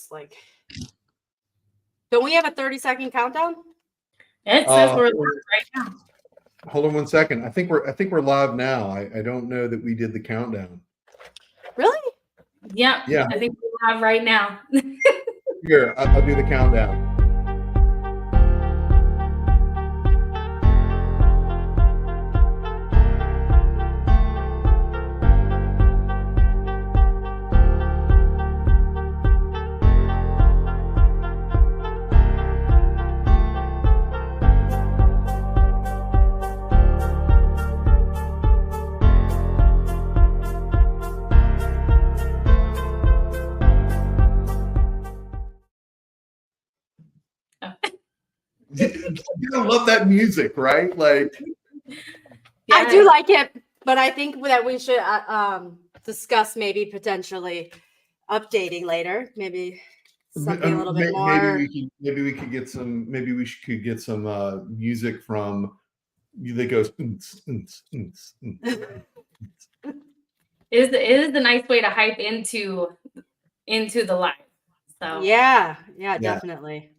looks like. Don't we have a 30-second countdown? It says we're live right now. Hold on 1 second. I think we're live now. I don't know that we did the countdown. Really? Yep. Yeah. I think we're live right now. Here, I'll do the countdown. You love that music, right? Like, yeah. I do like it, but I think that we should discuss maybe potentially updating later. Maybe something a little bit more. Maybe we could get some. Maybe we could get some music from that goes. It is the nice way to hype into the live. So yeah, definitely.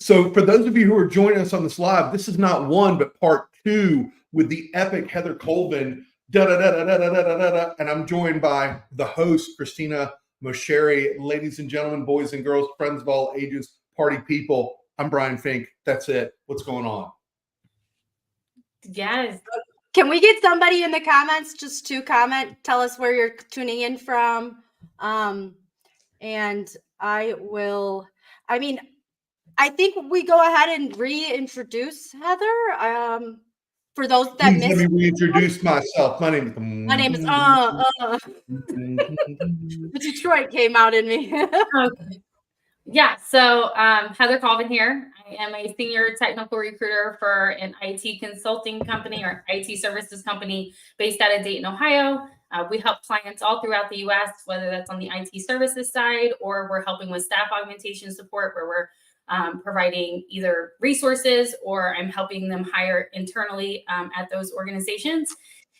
So for those of you who are joining us on this live, this is not one, but part 2 with the epic Heather Colvin. And I'm joined by the host, Christina Mosheri. Ladies and gentlemen, boys and girls, friends of all ages, party people. I'm Brian Fink. That's it. What's going on? Yes. Can we get somebody in the comments just to comment? Tell us where you're tuning in from. And I think we go ahead and reintroduce Heather. For those that missed, let me reintroduce myself. My name is the Detroit came out in me. Okay. Yeah, so Heather Colvin here. I am a senior technical recruiter for an IT consulting company or IT services company based out of Dayton, Ohio. We help clients all throughout the U.S., whether that's on the IT services side or we're helping with staff augmentation support where we're providing either resources or I'm helping them hire internally at those organizations.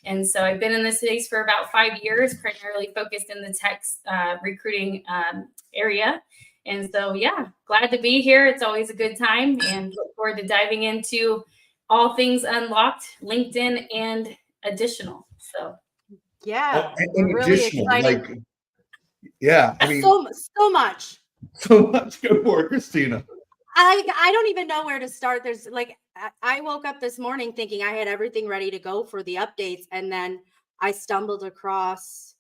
And so I've been in this space for about 5 years, primarily focused in the tech recruiting area. And so, yeah, glad to be here. It's always a good time and look forward to diving into all things Unlocked, LinkedIn, and additional. So, yeah, we're really excited. I mean, so much. So much. Go for it, Christina. I don't even know where to start. There's I woke up this morning thinking I had everything ready to go for the updates, and then I stumbled across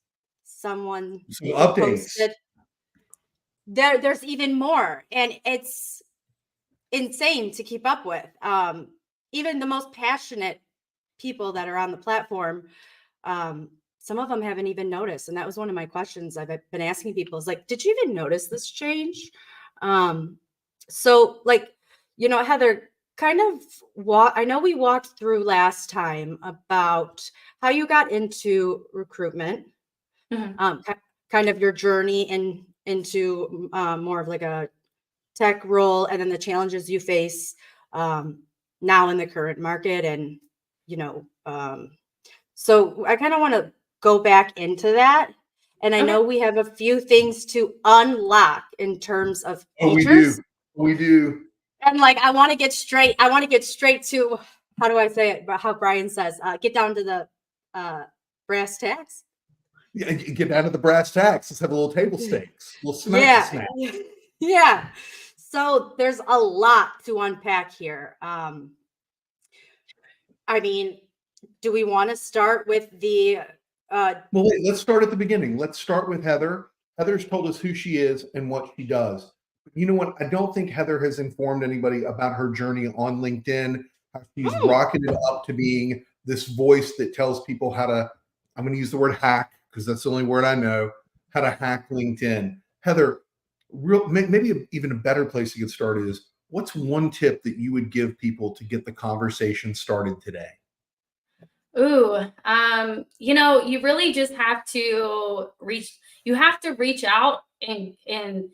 someone some updates. Posted. There's even more, and it's insane to keep up with. Even the most passionate people that are on the platform, some of them haven't even noticed. And that was one of my questions I've been asking people is like, did you even notice this change? So Heather, kind of I know we walked through last time about how you got into recruitment, kind of your journey into more of like a tech role and then the challenges you face now in the current market. And, so I kind of want to go back into that. And I know we have a few things to unlock in terms of features. We do. And I want to get straight to, how do I say it? How Brian says, get down to the brass tacks. Yeah, get down to the brass tacks. Let's have a little table stakes. We'll snack. Yeah. So there's a lot to unpack here. Do we want to start with the well, wait, let's start at the beginning. Let's start with Heather. Heather's told us who she is and what she does. You know what? I don't think Heather has informed anybody about her journey on LinkedIn, how she's rocketed up to being this voice that tells people how to, I'm going to use the word hack because that's the only word I know, how to hack LinkedIn. Heather, maybe even a better place to get started is, what's one tip that you would give people to get the conversation started today? Ooh, you really just have to reach out and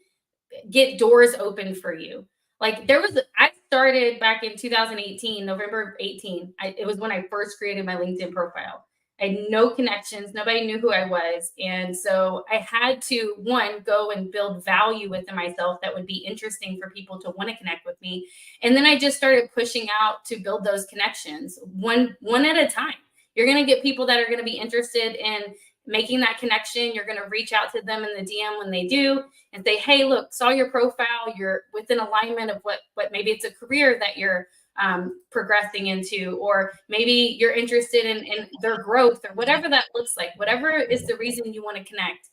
get doors open for you. I started back in 2018, November 18. It was when I first created my LinkedIn profile. I had no connections. Nobody knew who I was. And so I had to, one, go and build value within myself that would be interesting for people to want to connect with me. And then I just started pushing out to build those connections one at a time. You're going to get people that are going to be interested in making that connection. You're going to reach out to them in the DM when they do and say, hey, look, saw your profile. You're within alignment of what maybe it's a career that you're progressing into, or maybe you're interested in their growth, or whatever that looks like, whatever is the reason you want to connect,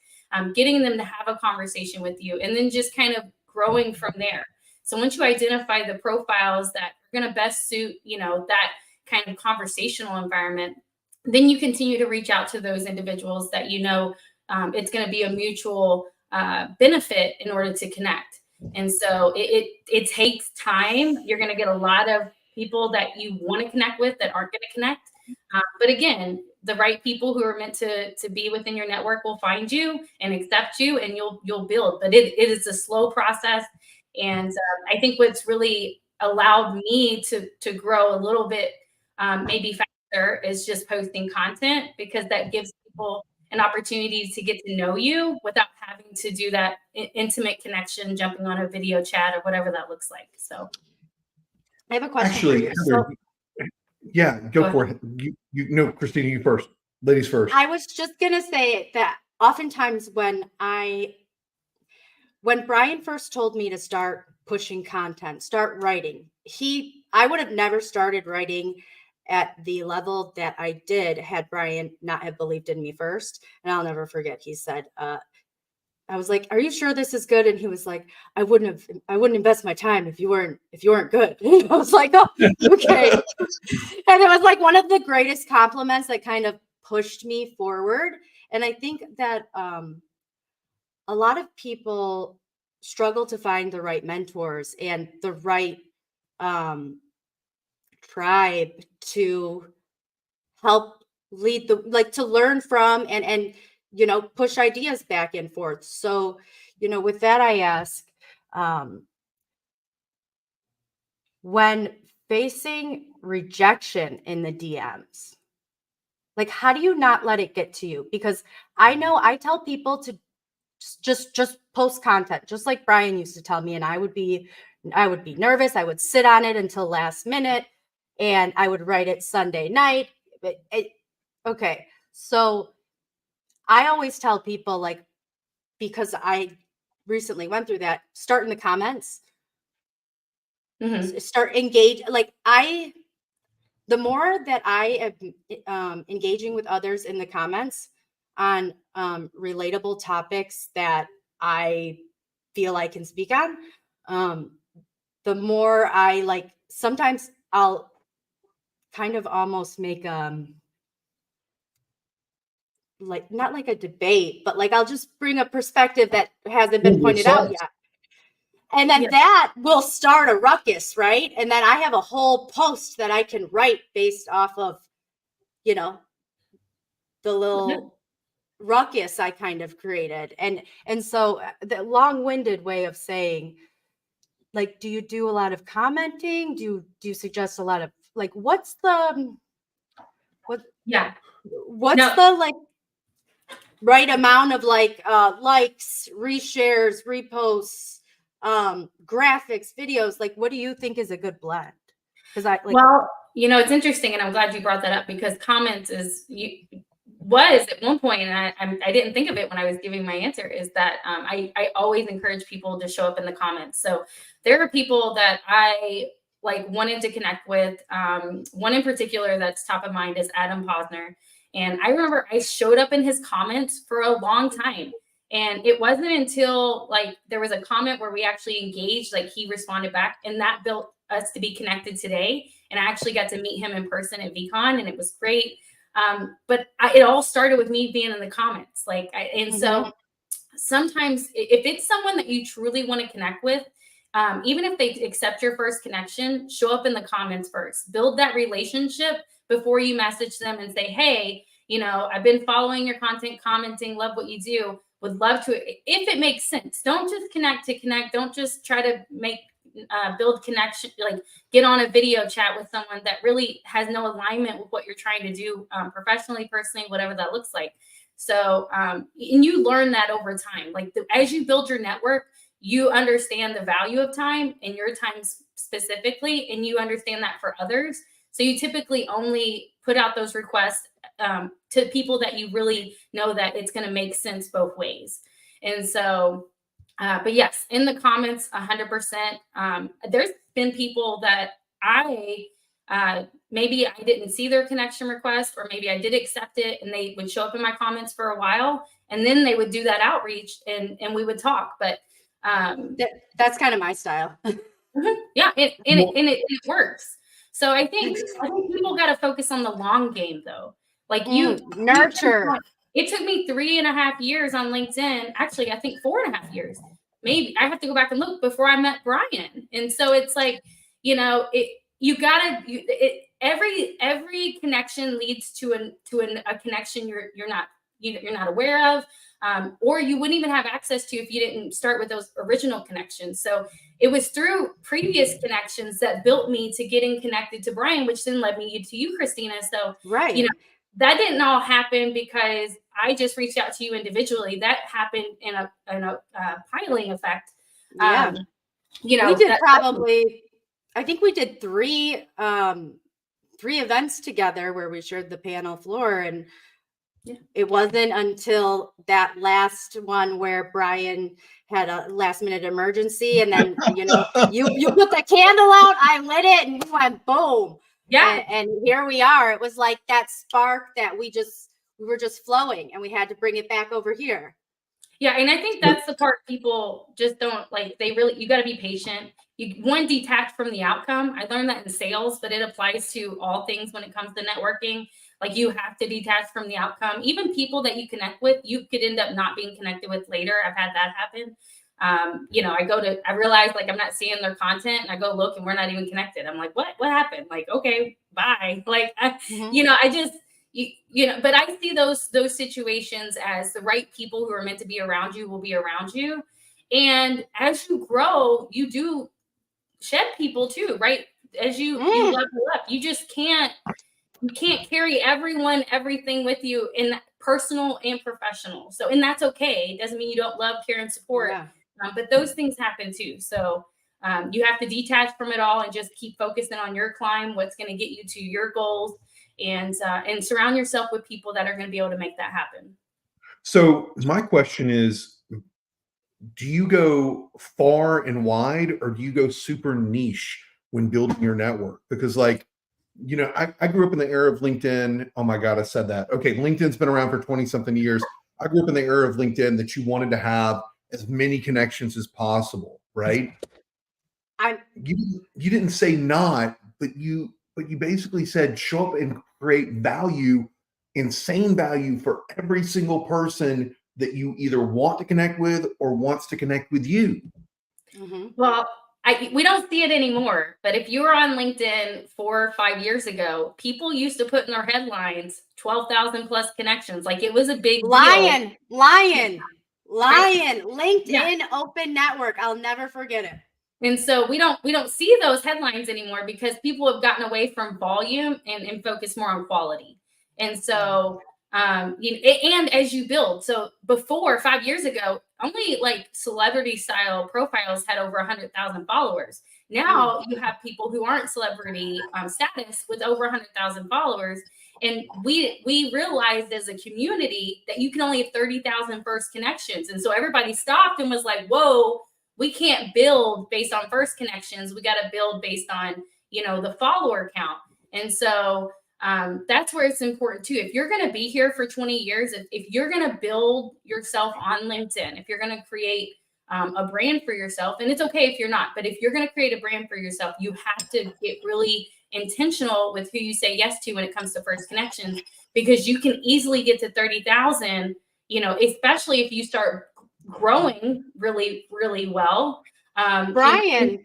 getting them to have a conversation with you, and then just kind of growing from there. So once you identify the profiles that are going to best suit, that kind of conversational environment, then you continue to reach out to those individuals that, it's going to be a mutual benefit in order to connect. And so it takes time. You're going to get a lot of people that you want to connect with that aren't going to connect. But again, the right people who are meant to be within your network will find you and accept you, and you'll build. But it is a slow process. And I think what's really allowed me to grow a little bit, maybe faster, is just posting content, because that gives people an opportunity to get to know you without having to do that intimate connection, jumping on a video chat or whatever that looks like. So I have a question. Actually, Heather, yeah, go for it. You Christina, you first. Ladies first. I was just going to say that oftentimes when Brian first told me to start pushing content, start writing, I would have never started writing at the level that I did had Brian not have believed in me first. And I'll never forget, he said, I was like, are you sure this is good? And he was like, I wouldn't invest my time if you weren't good. And I was like, oh, okay. And it was like one of the greatest compliments that kind of pushed me forward. And I think that a lot of people struggle to find the right mentors and the right tribe to help lead to learn from and push ideas back and forth. So, with that, I ask, when facing rejection in the DMs, like, how do you not let it get to you? Because I know I tell people to just post content, just like Brian used to tell me, and I would be nervous. I would sit on it until last minute, and I would write it Sunday night. Okay, so I always tell people, like, because I recently went through that, start in the comments, start engage. Like, the more that I am engaging with others in the comments on relatable topics that I feel I can speak on, the more I sometimes I'll kind of almost make not like a debate, but I'll just bring a perspective that hasn't been pointed out yet. And then that will start a ruckus, right? And then I have a whole post that I can write based off of, the little ruckus I kind of created. And so the long-winded way of saying, do you do a lot of commenting? Do you suggest a lot of what's the right amount of likes, reshares, reposts, graphics, videos? What do you think is a good blend? Because it's interesting, and I'm glad you brought that up, because comments was at one point, and I didn't think of it when I was giving my answer, is that I always encourage people to show up in the comments. So there are people that I wanted to connect with. One in particular that's top of mind is Adam Posner. And I remember I showed up in his comments for a long time. And it wasn't until there was a comment where we actually engaged, he responded back, and that built us to be connected today. And I actually got to meet him in person at VCon, and it was great. But it all started with me being in the comments. So sometimes if it's someone that you truly want to connect with, even if they accept your first connection, show up in the comments first. Build that relationship before you message them and say, hey, I've been following your content, commenting, love what you do. Would love to, if it makes sense. Don't just connect to connect. Don't just try to make build connection, like get on a video chat with someone that really has no alignment with what you're trying to do professionally, personally, whatever that looks like. So, and you learn that over time. Like as you build your network, you understand the value of time and your time specifically, and you understand that for others. So you typically only put out those requests to people that you really know that it's going to make sense both ways. And so, but yes, in the comments, 100%. There's been people that maybe I didn't see their connection request, or maybe I did accept it, and they would show up in my comments for a while, and then they would do that outreach, and we would talk. But that's kind of my style. Yeah, it works. So I think people got to focus on the long game, though. Like nurture. It took me 3.5 years on LinkedIn. Actually, I think 4.5 years. Maybe I have to go back and look before I met Brian. And so it's like, every connection leads to a connection you're not aware of, or you wouldn't even have access to if you didn't start with those original connections. So it was through previous connections that built me to getting connected to Brian, which then led me to you, Christina. So right, that didn't all happen because I just reached out to you individually. That happened in a piling effect. Yeah. We did I think we did three events together where we shared the panel floor, and it wasn't until that last one where Brian had a last minute emergency, and then you put the candle out, I lit it, and we went boom. Yeah. And here we are. It was like that spark that we were just flowing, and we had to bring it back over here. Yeah. And I think that's the part people just don't like. You got to be patient. You detach from the outcome. I learned that in sales, but it applies to all things when it comes to networking. Like you have to detach from the outcome. Even people that you connect with, you could end up not being connected with later. I've had that happen. I realize like I'm not seeing their content, and I go look and we're not even connected. I'm like, what happened? Like, okay, bye. Like, but I see those situations as the right people who are meant to be around you will be around you. And as you grow, you do shed people too, right? As you level up, you just can't carry everything with you in personal and professional. So, and that's okay. It doesn't mean you don't love, care, and support. Yeah. But those things happen too. So you have to detach from it all and just keep focusing on your climb, what's going to get you to your goals, and surround yourself with people that are going to be able to make that happen. So my question is, do you go far and wide, or do you go super niche when building your network? Because I grew up in the era of LinkedIn. Oh my God, I said that. Okay, LinkedIn's been around for 20 something years. I grew up in the era of LinkedIn that you wanted to have as many connections as possible, right? You didn't say not, but you basically said show up and create value, insane value for every single person that you either want to connect with or wants to connect with you. Mm-hmm. Well, we don't see it anymore, but if you were on LinkedIn 4 or 5 years ago, people used to put in their headlines 12,000 plus connections. Like it was a big deal. LinkedIn open network. I'll never forget it. And so we don't see those headlines anymore because people have gotten away from volume and focus more on quality. And so and as you build, so before 5 years ago, only like celebrity style profiles had over 100,000 followers. Now you have people who aren't celebrity status with over 100,000 followers. And we realized as a community that you can only have 30,000 first connections. And so everybody stopped and was like, whoa, we can't build based on first connections. We got to build based on, the follower count. And so that's where it's important too. If you're going to be here for 20 years, if you're going to build yourself on LinkedIn, if you're going to create a brand for yourself, and it's okay if you're not, but if you're going to create a brand for yourself, you have to get really intentional with who you say yes to when it comes to first connections, because you can easily get to 30,000, especially if you start growing really, really well. Brian.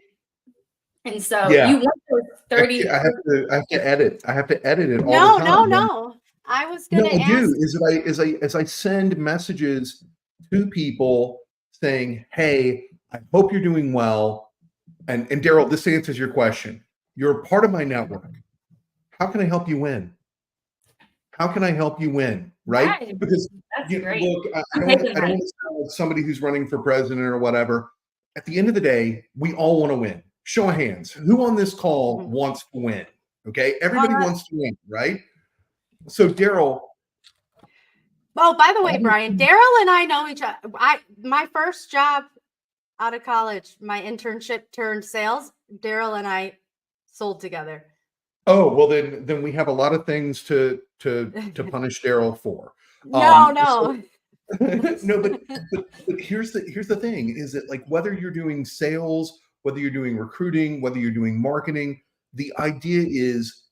And so you want those 30. I have to edit. I have to edit it all the time. No. I was going to ask. As I send messages to people saying, hey, I hope you're doing well. And Daryl, this answers your question. You're a part of my network. How can I help you win? How can I help you win? Right? Right. Because That's great. look, I don't want to sound like somebody who's running for president or whatever. At the end of the day, we all want to win. Show of hands. Who on this call wants to win? Okay. Everybody wants to win, right? So Daryl. Oh, by the way, Brian, Daryl and I know each other. My first job out of college, my internship turned sales. Daryl and I sold together. Oh, well, then we have a lot of things to punish Daryl for. No. No, but here's the thing: is that like whether you're doing sales, whether you're doing recruiting, whether you're doing marketing, the idea is,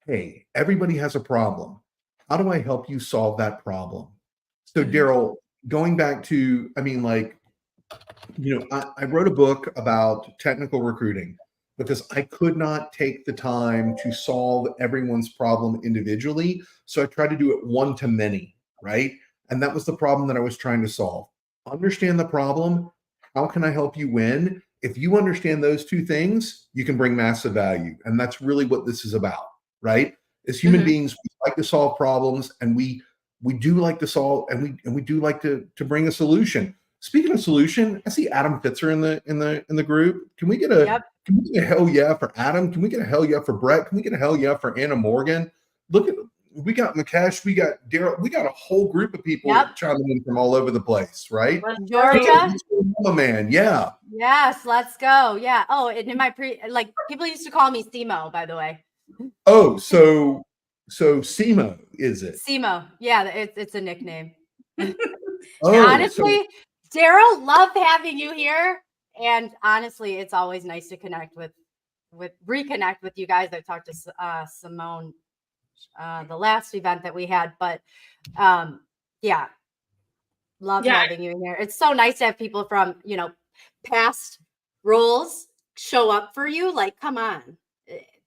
hey, everybody has a problem. How do I help you solve that problem? So, Daryl, going back to, I mean, like, I wrote a book about technical recruiting because I could not take the time to solve everyone's problem individually. So I tried to do it one to many, right? And that was the problem that I was trying to solve. Understand the problem. How can I help you win? If you understand those two things, you can bring massive value. And that's really what this is about, right? As human beings, we like to solve problems, and we do like to solve, and we do like to bring a solution. Speaking of solution, I see Adam Fitzer in the group. Can we get a hell yeah for Adam? Can we get a hell yeah for Brett? Can we get a hell yeah for Anna Morgan? Look at, we got Mukesh, we got Daryl, we got a whole group of people chiming in from all over the place, right? Georgia, man, yeah. Yes, let's go. Yeah. Oh, and in my people used to call me Simo, by the way. Oh, so Simo, is it? Simo, yeah, it's a nickname. Honestly, Daryl, loved having you here, and honestly, it's always nice to reconnect with you guys. I talked to Simone the last event that we had, but yeah, love having you in here. It's so nice to have people from past roles show up for you. Like, come on.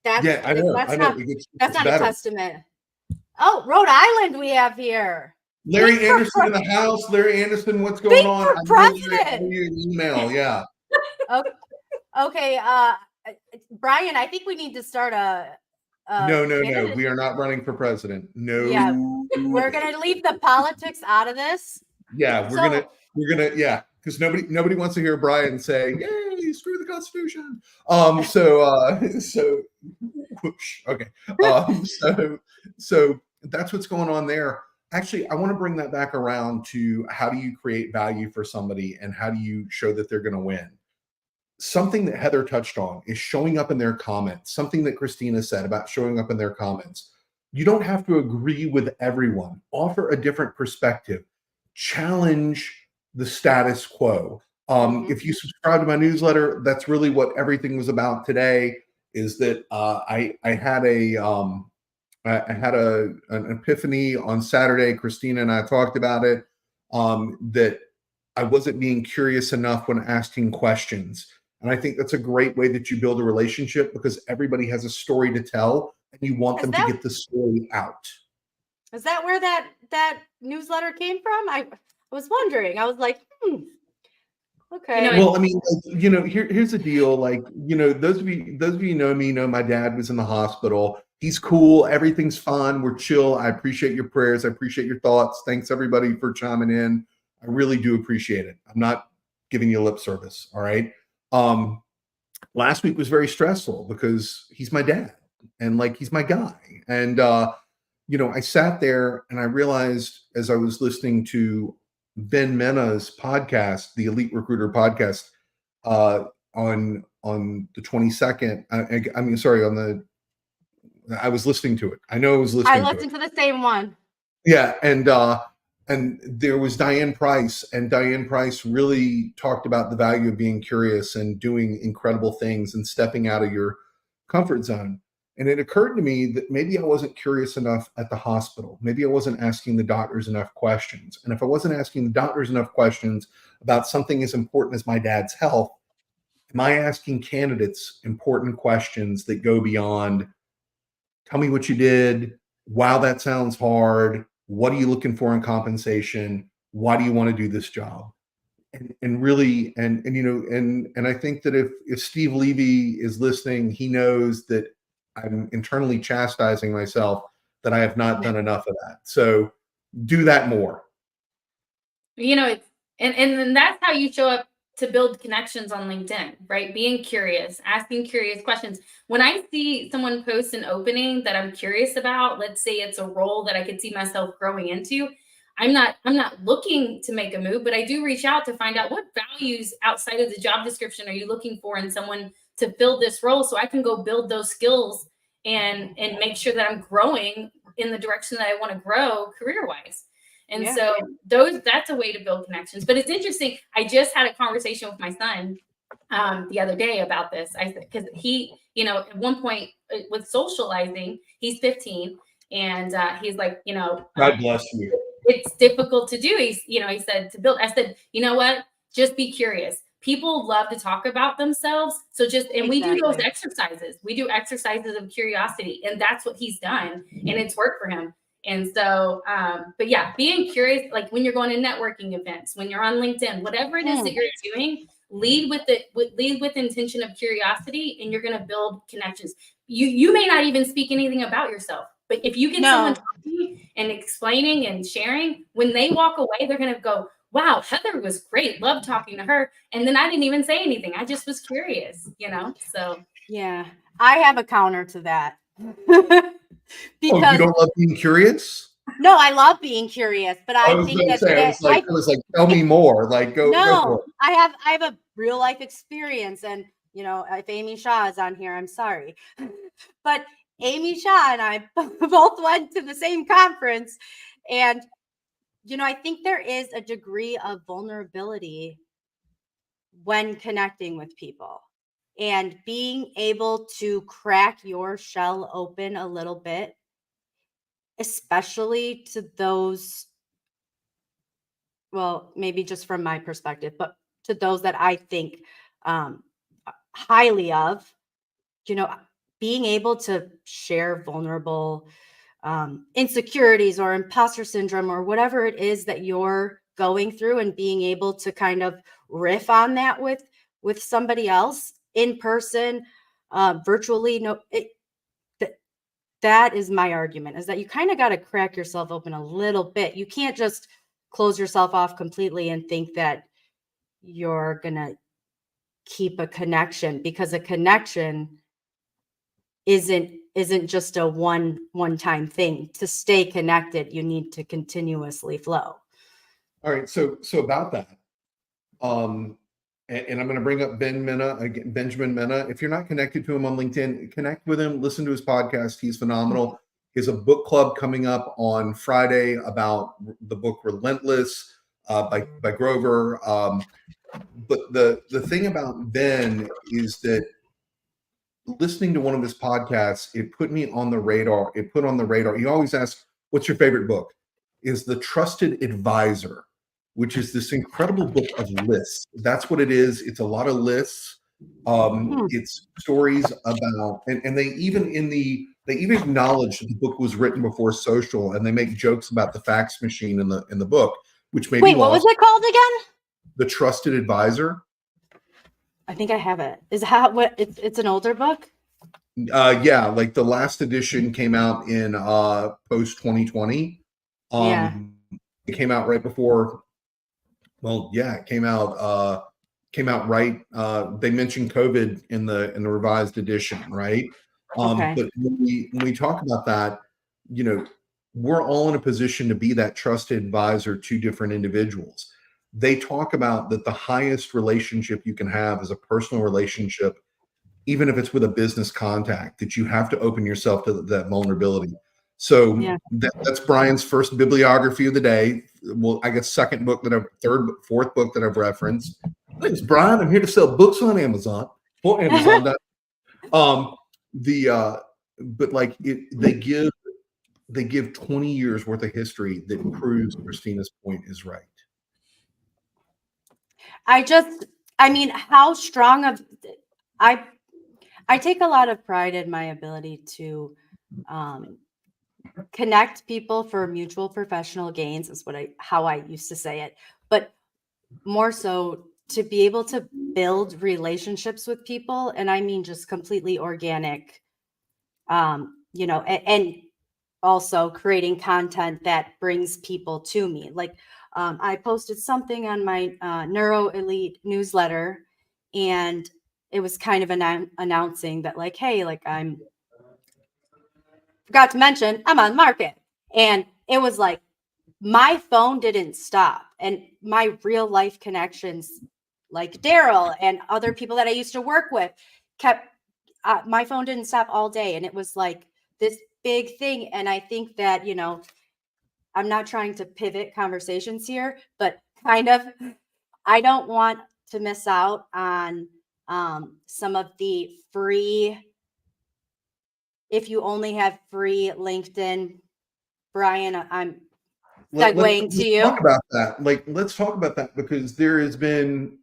I know. That's not a testament. Oh, Rhode Island we have here. Larry Anderson in the house. Larry Anderson, what's going on? For president. Your email, yeah. Okay. Brian, I think we need to start No. We are not running for president. No. Yeah, we're gonna leave the politics out of this. Yeah, we're gonna because nobody wants to hear Brian say, "Yay, screw the Constitution." So whoosh, okay. So that's what's going on there. Actually, I want to bring that back around to how do you create value for somebody and how do you show that they're going to win? Something that Heather touched on is showing up in their comments. Something that Christina said about showing up in their comments. You don't have to agree with everyone. Offer a different perspective. Challenge the status quo. If you subscribe to my newsletter, that's really what everything was about today. Is that I had an epiphany on Saturday. Christina and I talked about it. That I wasn't being curious enough when asking questions. And I think that's a great way that you build a relationship because everybody has a story to tell and you want them to get the story out. Is that where that newsletter came from? I was wondering. I was like, okay. Well, I mean, here's the deal. Like, those of you know me know my dad was in the hospital. He's cool. Everything's fine. We're chill. I appreciate your prayers. I appreciate your thoughts. Thanks everybody for chiming in. I really do appreciate it. I'm not giving you lip service. All right. Last week was very stressful because he's my dad and like, he's my guy. And, I sat there and I realized as I was listening to Ben Mena's podcast, the Elite Recruiter podcast, on the 22nd, I was listening to it. I know I was listening to it. I listened to the same one. Yeah. And there was Diane Price, and Diane Price really talked about the value of being curious and doing incredible things and stepping out of your comfort zone. And it occurred to me that maybe I wasn't curious enough at the hospital. Maybe I wasn't asking the doctors enough questions. And if I wasn't asking the doctors enough questions about something as important as my dad's health, am I asking candidates important questions that go beyond, tell me what you did, wow, that sounds hard, what are you looking for in compensation, why do you want to do this job? and really, and I think that if Steve Levy is listening, he knows that I'm internally chastising myself that I have not done enough of that. So do that more. It's, and then that's how you show up to build connections on LinkedIn, right? Being curious, asking curious questions. When I see someone post an opening that I'm curious about, let's say it's a role that I could see myself growing into, I'm not looking to make a move, but I do reach out to find out what values outside of the job description are you looking for in someone to fill this role, so I can go build those skills and make sure that I'm growing in the direction that I want to grow career-wise. And so that's a way to build connections. But it's interesting. I just had a conversation with my son the other day about this. I said, because he, at one point with socializing, he's 15, and he's like, God bless you. it's difficult to do. He said to build. I said, you know what? Just be curious. People love to talk about themselves. So we do those exercises. We do exercises of curiosity, and that's what he's done, and it's worked for him. And so, but yeah, being curious, like when you're going to networking events, when you're on LinkedIn, whatever it is that you're doing, lead with intention of curiosity, and you're going to build connections. You may not even speak anything about yourself, but if you get someone talking and explaining and sharing, when they walk away, they're going to go, wow, Heather was great. Love talking to her. And then I didn't even say anything. I just was curious, so. Yeah, I have a counter to that. Because you don't love being curious? No, I love being curious, but I think I was like, tell me more. Like, go for it. I have a real life experience, and if Amy Shaw is on here, I'm sorry, but Amy Shaw and I both went to the same conference, and I think there is a degree of vulnerability when connecting with people. And being able to crack your shell open a little bit, especially to those, well, maybe just from my perspective, but to those that I think highly of, being able to share vulnerable insecurities or imposter syndrome or whatever it is that you're going through, and being able to kind of riff on that with somebody else in person, virtually. That is my argument, is that you kind of got to crack yourself open a little bit. You can't just close yourself off completely and think that you're going to keep a connection, because a connection isn't just a one-time thing. To stay connected, you need to continuously flow. All right. So about that, and I'm going to bring up Benjamin Mena. If you're not connected to him on LinkedIn, connect with him. Listen to his podcast. He's phenomenal. He has a book club coming up on Friday about the book Relentless by Grover. But the thing about Ben is that listening to one of his podcasts, it put me on the radar. It put on the radar. He always asks, "What's your favorite book?" Is The Trusted Advisor, which is this incredible book of lists. That's what it is. It's a lot of lists. It's stories about, and they even acknowledge that the book was written before social, and they make jokes about the fax machine in the book, which may be what was it called again? The Trusted Advisor. I think I have it. Is that what it's an older book? Yeah, like the last edition came out in post 2020. It came out right before. Well, yeah, it came out right. They mentioned COVID in the revised edition, right? But when we talk about that, we're all in a position to be that trusted advisor to different individuals. They talk about that the highest relationship you can have is a personal relationship, even if it's with a business contact, that you have to open yourself to that vulnerability. So that's Brian's first bibliography of the day. Well, I guess fourth book that I've referenced. My name's Brian. I'm here to sell books on Amazon for Amazon. But like they give 20 years worth of history that proves Christina's point is right. I mean, how strong of I take a lot of pride in my ability to connect people for mutual professional gains, is how I used to say it. But more so to be able to build relationships with people. And I mean, just completely organic, and also creating content that brings people to me. Like, I posted something on my Neuro Elite newsletter, and it was kind of announcing that, like, hey, like, I'm forgot to mention I'm on the market. And it was like, my phone didn't stop. And my real life connections, like Daryl and other people that I used to work with, kept, my phone didn't stop all day. And it was like this big thing. And I think that, I'm not trying to pivot conversations here, but kind of, I don't want to miss out on some of the free, if you only have free LinkedIn. Brian, I'm segueing to let's talk you. about that. Like, let's talk about that because there've been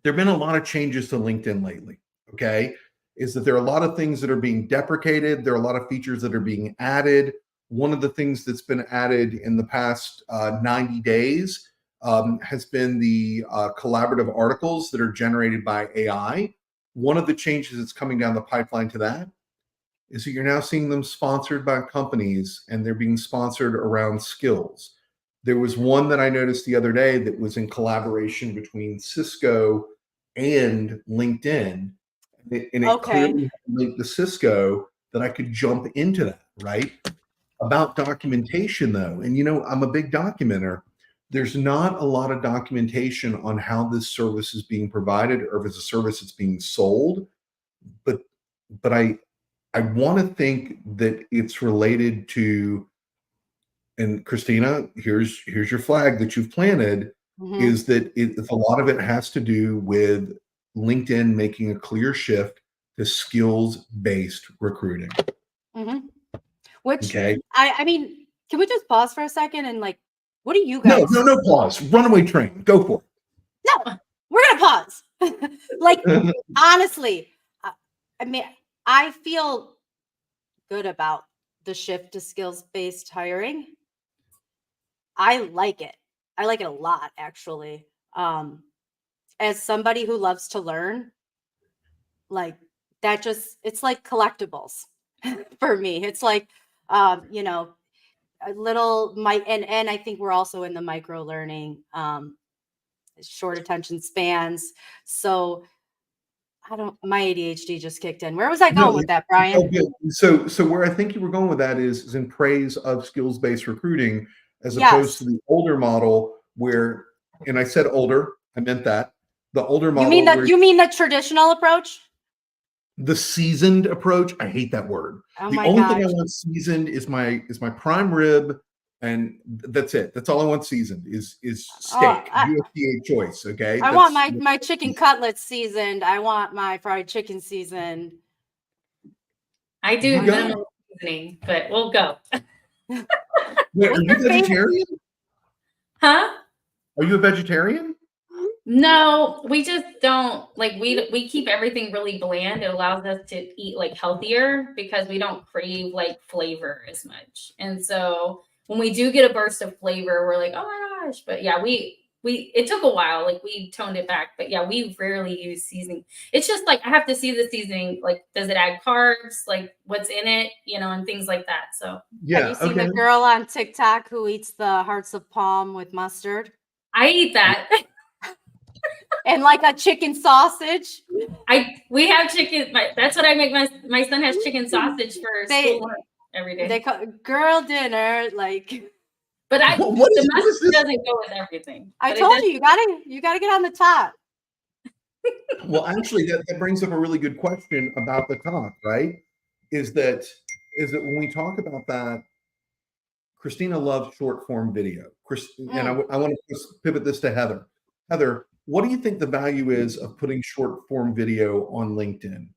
a lot of changes to LinkedIn lately. Okay, is that there are a lot of things that are being deprecated. There are a lot of features that are being added. One of the things that's been added in the past 90 days has been the collaborative articles that are generated by AI. One of the changes that's coming down the pipeline to that is that you're now seeing them sponsored by companies and they're being sponsored around skills. There was one that I noticed the other day that was in collaboration between Cisco and LinkedIn. And it Okay. clearly linked to Cisco that I could jump into that, right? About documentation, though. And, I'm a big documenter. There's not a lot of documentation on how this service is being provided or if it's a service that's being sold. But I want to think that it's related to, and Christina, here's your flag that you've planted, Mhm. is that a lot of it has to do with LinkedIn making a clear shift to skills-based recruiting. Mhm. Which Okay. I mean, can we just pause for a second and, like, what do you No, guys? no, no pause. Runaway train. Go for No, we're gonna pause. Like, it. honestly, I mean, I feel good about the shift to skills-based hiring. I like it. I like it a lot, actually. Um, as somebody who loves to learn, like, that just, it's like collectibles for me. It's like, you know, a little and I think we're also in the micro learning, short attention spans. So I don't, my ADHD just kicked in. Where was I No, going with that, Brian? good. So where I think you were going with that is in praise of skills-based recruiting, as opposed to Yes. the older model where, and I said older, I meant that. The older You mean model that where you mean the traditional approach? the seasoned approach, I hate that word. Oh The my only thing I gosh. want seasoned is my prime rib, and that's it. That's all I want seasoned is Oh, steak, USDA choice. Okay, I want that's my chicken cutlets seasoned. I want my fried chicken seasoned. I do you got it. minimal seasoning, but we'll go. Wait, are What's you your favorite? vegetarian? Huh? Are you a vegetarian? No, we just don't like we keep everything really bland. It allows us to eat like healthier because we don't crave like flavor as much. And so when we do get a burst of flavor, we're like, oh my gosh. But yeah, we it took a while, like we toned it back. But yeah, we rarely use seasoning. It's just like I have to see the seasoning, like does it add carbs, like what's in it, and things like that. So Have you Yeah. seen Okay. the girl on TikTok who eats the hearts of palm with mustard I eat that. and like a chicken sausage? We have chicken. That's what I make. My son has chicken sausage for school They lunch every they day. call girl dinner. Like, But What the is mustard this? doesn't go with everything. I But it told does. you, you gotta get on the top. Well, actually, that brings up a really good question about the talk, right? Is that when we talk about that, Christina loves short form video. And Mm. I want to pivot this to Heather. Heather, what do you think the value is of putting short form video on LinkedIn?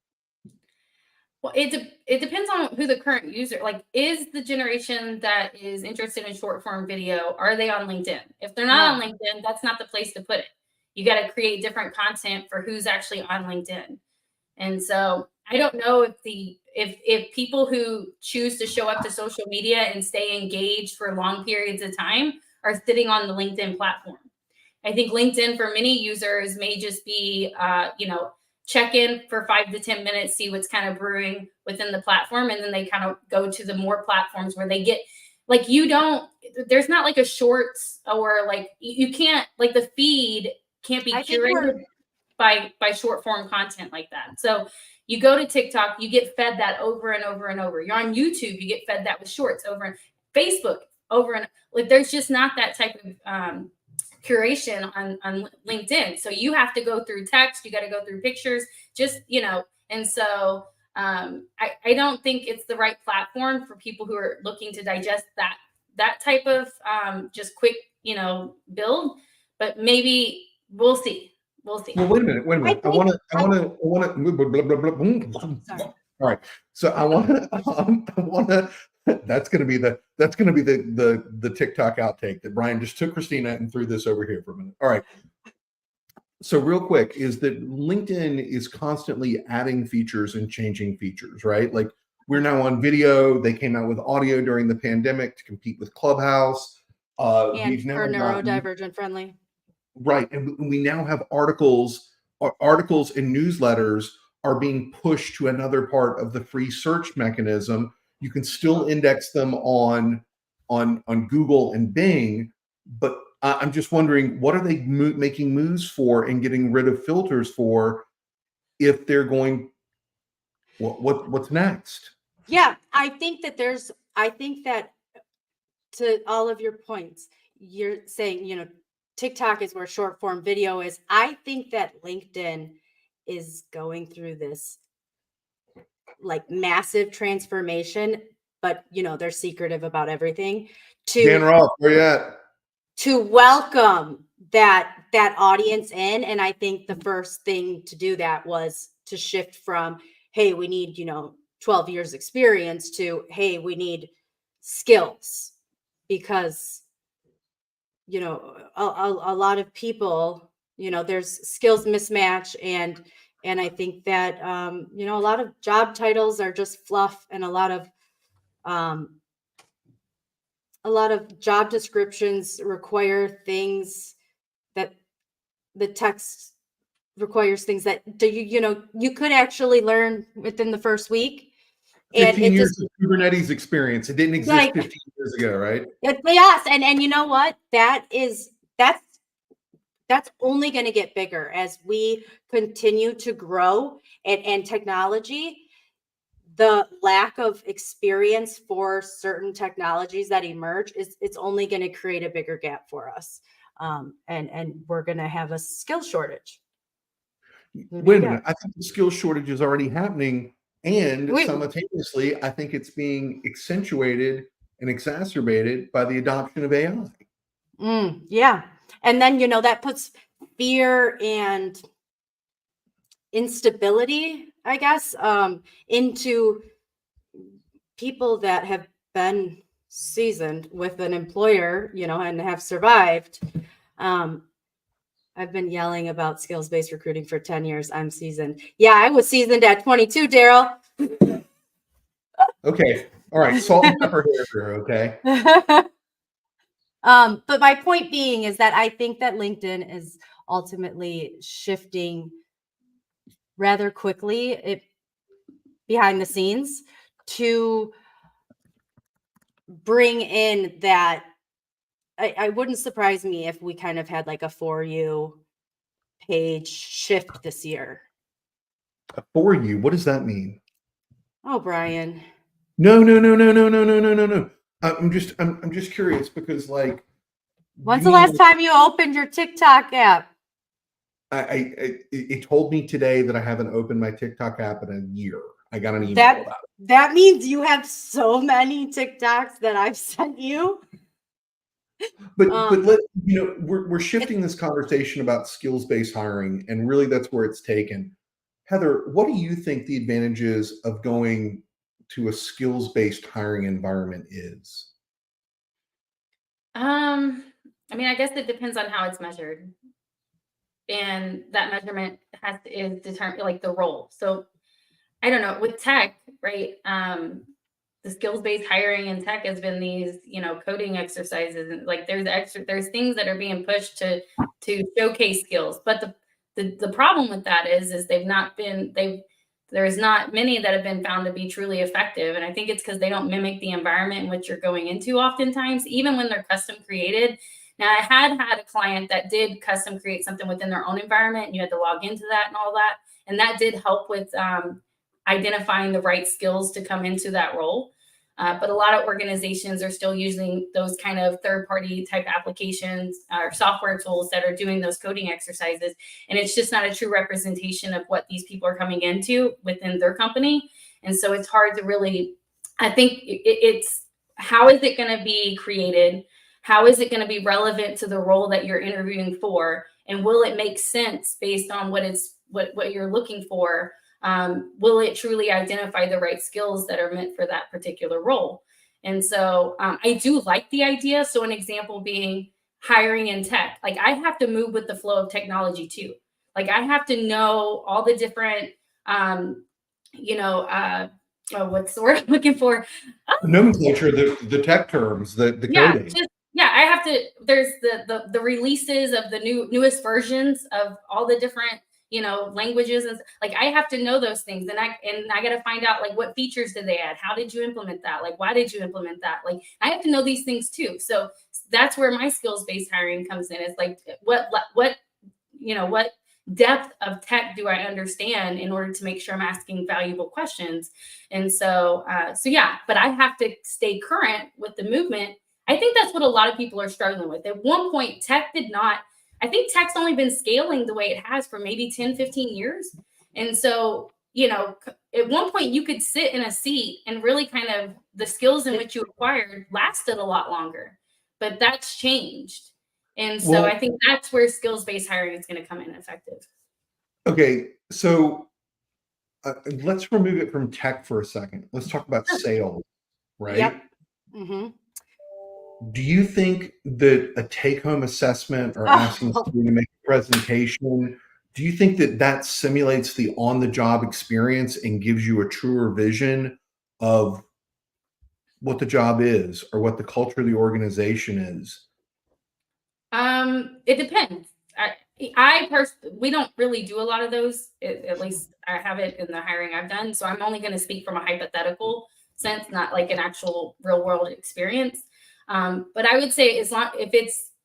Well, it depends on who the current user like is. The generation that is interested in short form video, are they on LinkedIn? If they're not on No. LinkedIn, that's not the place to put it. You got to create different content for who's actually on LinkedIn. And so I don't know if people who choose to show up to social media and stay engaged for long periods of time are sitting on the LinkedIn platform. I think LinkedIn for many users may just be, check in for 5 to 10 minutes, see what's kind of brewing within the platform. And then they kind of go to the more platforms where they get like, there's not like a shorts, or like, you can't, like the feed can't be curated by short form content like that. So you go to TikTok, you get fed that over and over and over. You're on YouTube, you get fed that with shorts over, and Facebook over, and like there's just not that type of curation on LinkedIn. So you have to go through text, you got to go through pictures, and so I don't think it's the right platform for people who are looking to digest that type of just quick, build. But maybe we'll see. We'll see. Well, wait a minute. I want to. Sorry. All right. So I want to. That's going to be the TikTok outtake that Brian just took Christina and threw this over here for a minute. All right. So real quick is that LinkedIn is constantly adding features and changing features, right? Like we're now on video. They came out with audio during the pandemic to compete with Clubhouse. And for neurodivergent friendly. Right. And we now have articles and newsletters are being pushed to another part of the free search mechanism. You can still index them on Google and Bing, but I'm just wondering, what are they making moves for and getting rid of filters for if they're going, what's next? Yeah, I think that to all of your points, you're saying, TikTok is where short form video is. I think that LinkedIn is going through this like massive transformation, but they're secretive about everything. Dan Roth, where you at? To welcome that audience in. And I think the first thing to do that was to shift from, hey, we need, 12 years experience to, hey, we need skills, because, a lot of people, there's skills mismatch. And I think that, a lot of job titles are just fluff, and a lot of job descriptions require things that the text requires things that you could actually learn within the first week. 15 years of Kubernetes experience. It didn't exist 15 years ago, right? Yes. And you know what? That's only going to get bigger as we continue to grow, and technology. The lack of experience for certain technologies that emerge it's only going to create a bigger gap for us. And we're going to have a skill shortage. Wait a minute. I think the skill shortage is already happening. And simultaneously, I think it's being accentuated and exacerbated by the adoption of AI. Yeah. And then, that puts fear and instability, I guess, into people that have been seasoned with an employer, and have survived. I've been yelling about skills-based recruiting for 10 years. I'm seasoned. Yeah, I was seasoned at 22, Daryl. Okay. All right. Salt and pepper here. Okay. But my point being is that I think that LinkedIn is ultimately shifting rather quickly behind the scenes to bring in that. I wouldn't surprise me if we kind of had like a For You page shift this year. For You? What does that mean? Oh, Brian. No. I'm just curious because, like, when's the last time you opened your TikTok app? It told me today that I haven't opened my TikTok app in a year. I got an email about it. That means you have so many TikToks that I've sent you. But we're shifting this conversation about skills-based hiring, and really that's where it's taken. Heather, what do you think the advantages of going to a skills-based hiring environment is? I guess it depends on how it's measured, and that measurement is determined, like the role. So I don't know, with tech, right? the skills-based hiring in tech has been these, coding exercises, and like there's things that are being pushed to showcase skills. But the problem with that is there's not many that have been found to be truly effective. And I think it's because they don't mimic the environment in which you're going into oftentimes, even when they're custom created. Now, I had a client that did custom create something within their own environment, and you had to log into that and all that. And that did help with identifying the right skills to come into that role. But a lot of organizations are still using those kind of third-party type applications or software tools that are doing those coding exercises. And it's just not a true representation of what these people are coming into within their company. And so it's hard to really, I think it's how is it going to be created? How is it going to be relevant to the role that you're interviewing for? And will it make sense based on what you're looking for? Will it truly identify the right skills that are meant for that particular role? And so I do like the idea. So an example being hiring in tech. Like I have to move with the flow of technology too. Like I have to know all the different, what's the word I'm looking for? Nomenclature, the tech terms, the coding. I have to, there's the releases of the newest versions of all the different languages, and like I have to know those things, and I got to find out like what features did they add, how did you implement that, like why did you implement that, like I have to know these things too. So that's where my skills-based hiring comes in. It's like what depth of tech do I understand in order to make sure I'm asking valuable questions. And so but I have to stay current with the movement. I think that's what a lot of people are struggling with. At one point, I think tech's only been scaling the way it has for maybe 10, 15 years. And so, at one point you could sit in a seat and really kind of the skills in which you acquired lasted a lot longer, but that's changed. And so I think that's where skills-based hiring is going to come in effective. Okay. So let's remove it from tech for a second. Let's talk about sales, right? Yep. Mm-hmm. Do you think that a take-home assessment or asking somebody to make a presentation, do you think that simulates the on-the-job experience and gives you a truer vision of what the job is or what the culture of the organization is? It depends. We don't really do a lot of those. At least I haven't in the hiring I've done. So I'm only going to speak from a hypothetical sense, not like an actual real world experience. But I would say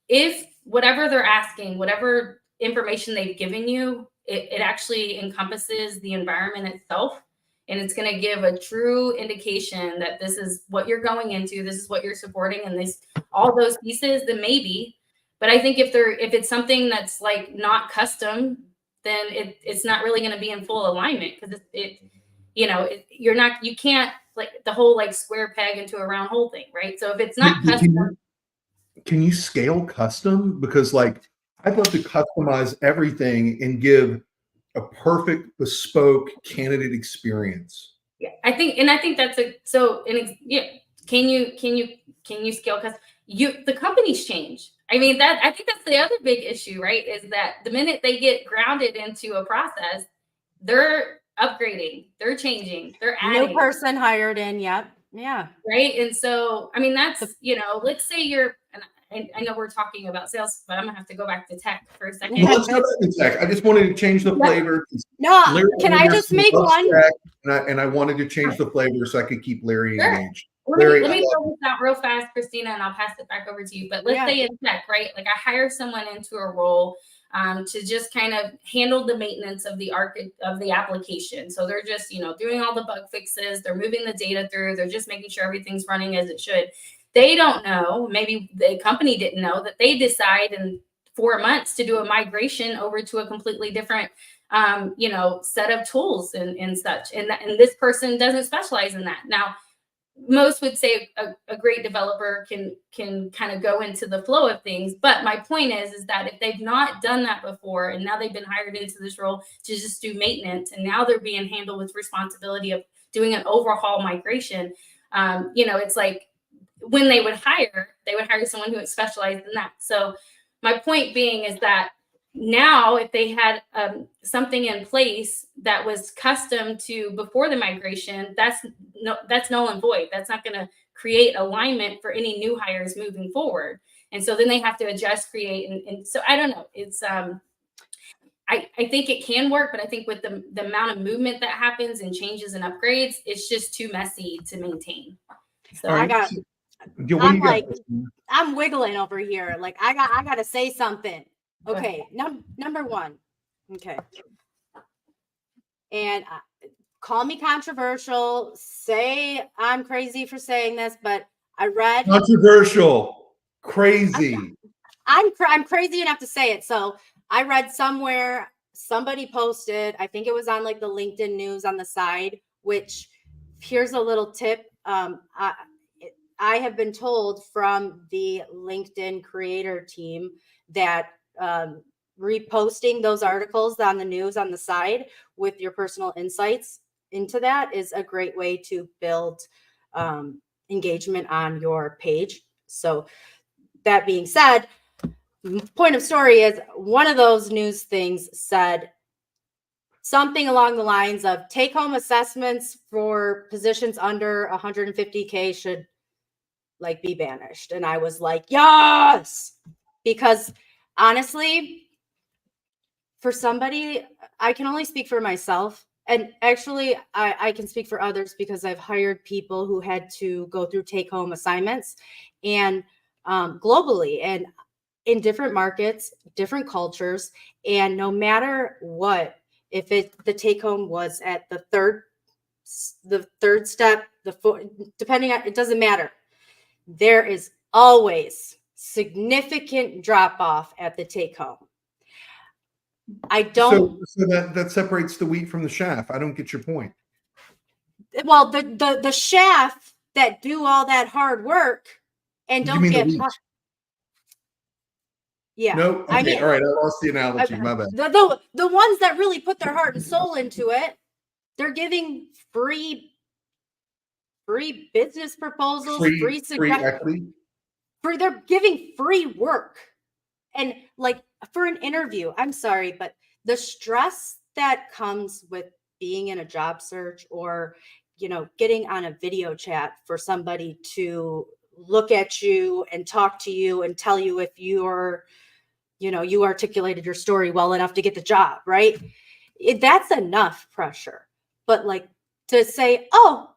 if whatever they're asking, whatever information they've given you, it actually encompasses the environment itself. And it's going to give a true indication that this is what you're going into, this is what you're supporting, and all those pieces, then maybe. But I think if it's something that's like not custom, then it's not really going to be in full alignment, because you can't like the whole like square peg into a round hole thing, right? So if it's not custom, can you scale custom? Because like I'd love to customize everything and give a perfect bespoke candidate experience. Yeah, I think that's can you scale custom? The companies change. I mean, I think that's the other big issue, right? Is that the minute they get grounded into a process, they're upgrading, they're changing, they're adding. New person hired in. Yep. Yeah. Right. And so, I mean, that's, let's say and I know we're talking about sales, but I'm gonna have to go back to tech for a second. Well, let's go back to tech. I just wanted to change the flavor. No, can I just make one? And I wanted to change the flavor so I could keep Larry engaged. Let me throw this out real fast, Christina, and I'll pass it back over to you. But let's say in tech, right? Like I hire someone into a role to just kind of handle the maintenance of the application. So they're just, doing all the bug fixes. They're moving the data through. They're just making sure everything's running as it should. They don't know, maybe the company didn't know, that they decide in 4 months to do a migration over to a completely different, set of tools and such. And this person doesn't specialize in that. Now, most would say a great developer can kind of go into the flow of things. But my point is that if they've not done that before, and now they've been hired into this role to just do maintenance, and now they're being handled with responsibility of doing an overhaul migration, it's like when they would hire someone who is specialized in that. So my point being is that now, if they had something in place that was custom to before the migration, that's null and void. That's not going to create alignment for any new hires moving forward. And so then they have to adjust, create, and so I don't know. It's I think it can work, but I think with the amount of movement that happens and changes and upgrades, it's just too messy to maintain. So All right. I'm like, I'm wiggling over here. Like I got to say something. Okay. Number one. Okay. And call me controversial. Say I'm crazy for saying this, but I read controversial, crazy. I'm crazy enough to say it. So I read somewhere somebody posted, I think it was on like the LinkedIn news on the side, which here's a little tip. I have been told from the LinkedIn creator team that reposting those articles on the news on the side with your personal insights into that is a great way to build engagement on your page. So that being said, point of story is one of those news things said something along the lines of take-home assessments for positions under 150K should like be banished. And I was like, yes, because honestly, for somebody, I can only speak for myself. And actually, I can speak for others because I've hired people who had to go through take-home assignments and globally and in different markets, different cultures. And no matter what, if the take-home was at the third step, depending on, it doesn't matter. There is always significant drop off at the take home. I don't. So that separates the wheat from the chaff. I don't get your point. Well, the chaff that do all that hard work and don't get. Yeah. No. Okay. I mean, all right. I lost the analogy. My bad. The ones that really put their heart and soul into it, they're giving free business proposals, free equity. They're giving free work. And like for an interview, I'm sorry, but the stress that comes with being in a job search or, getting on a video chat for somebody to look at you and talk to you and tell you if you articulated your story well enough to get the job, right? That's enough pressure. But like to say, oh,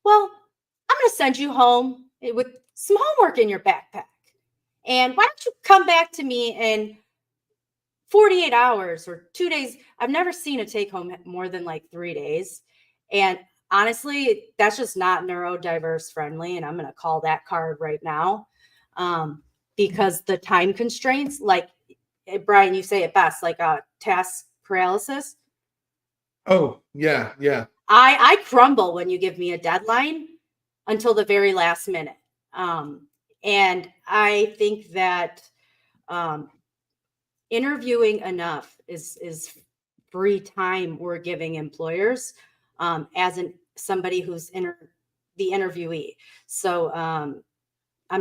well, I'm going to send you home with some homework in your backpack. And why don't you come back to me in 48 hours or 2 days? I've never seen a take home more than like 3 days. And honestly, that's just not neurodiverse friendly. And I'm going to call that card right now because the time constraints, like Brian, you say it best, like task paralysis. Oh, yeah. Yeah. I crumble when you give me a deadline until the very last minute. And I think that interviewing enough is free time we're giving employers as somebody who's the interviewee. So I'm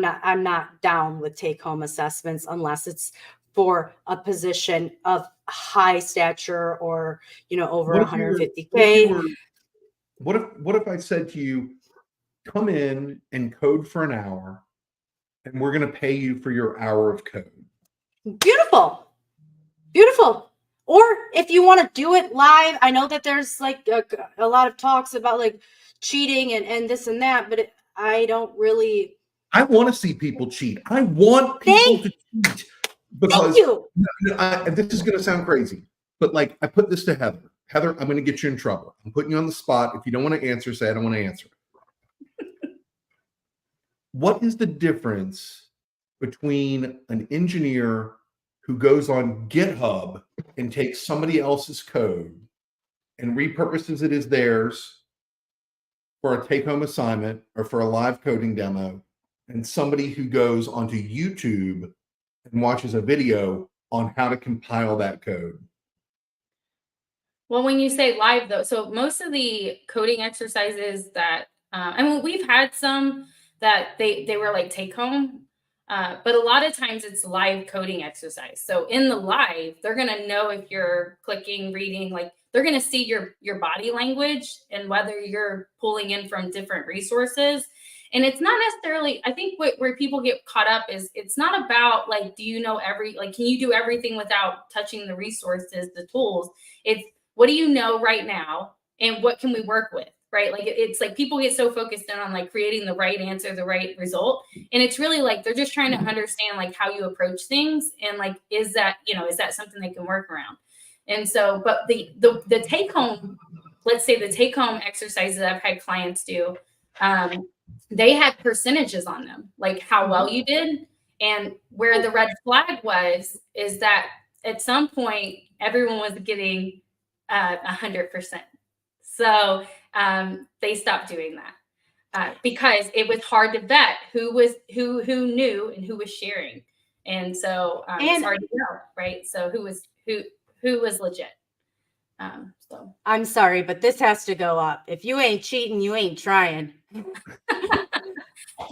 not down with take-home assessments unless it's for a position of high stature or over 150K. What if I said to you, come in and code for an hour and we're going to pay you for your hour of code? Beautiful. Or if you want to do it live, I know that there's like a lot of talks about like cheating and this and that, but I don't really. I want to see people cheat. I want people to cheat because this is going to sound crazy, but like I put this to Heather. Heather, I'm going to get you in trouble. I'm putting you on the spot. If you don't want to answer, say I don't want to answer. What is the difference between an engineer who goes on GitHub and takes somebody else's code and repurposes it as theirs for a take-home assignment or for a live coding demo, and somebody who goes onto YouTube and watches a video on how to compile that code? Well, when you say live, though, so most of the coding exercises that, we've had some that they were like take home. But a lot of times it's live coding exercise. So in the live, they're going to know if you're clicking, reading, like they're going to see your body language and whether you're pulling in from different resources. And it's not necessarily, I think where people get caught up is it's not about like, do you know can you do everything without touching the resources, the tools? It's what do you know right now and what can we work with? Right. Like it's like people get so focused in on like creating the right answer, the right result. And it's really like they're just trying to understand like how you approach things and like, is that something they can work around? And so, but the take home, let's say the take home exercises I've had clients do, they had percentages on them, like how well you did. And where the red flag is that at some point, everyone was getting 100%. So they stopped doing that because it was hard to vet who knew and who was sharing. And so it's hard to know, right? So who was legit. So I'm sorry, but this has to go up. If you ain't cheating, you ain't trying.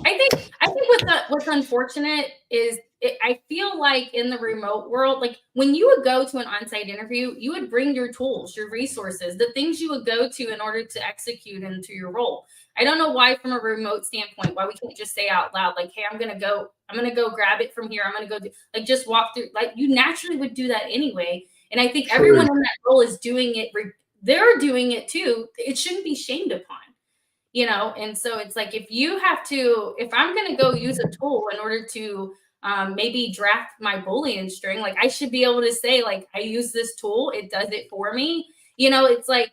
I think what's unfortunate is I feel like in the remote world, like when you would go to an on-site interview, you would bring your tools, your resources, the things you would go to in order to execute into your role. I don't know why, from a remote standpoint, why we can't just say out loud, like, hey, I'm gonna go grab it from here. I'm gonna go just walk through. Like you naturally would do that anyway. And I think everyone in that role is doing it. They're doing it too. It shouldn't be shamed upon. And so it's like, if I'm going to go use a tool in order to maybe draft my Boolean string, like I should be able to say, like, I use this tool, it does it for me. It's like,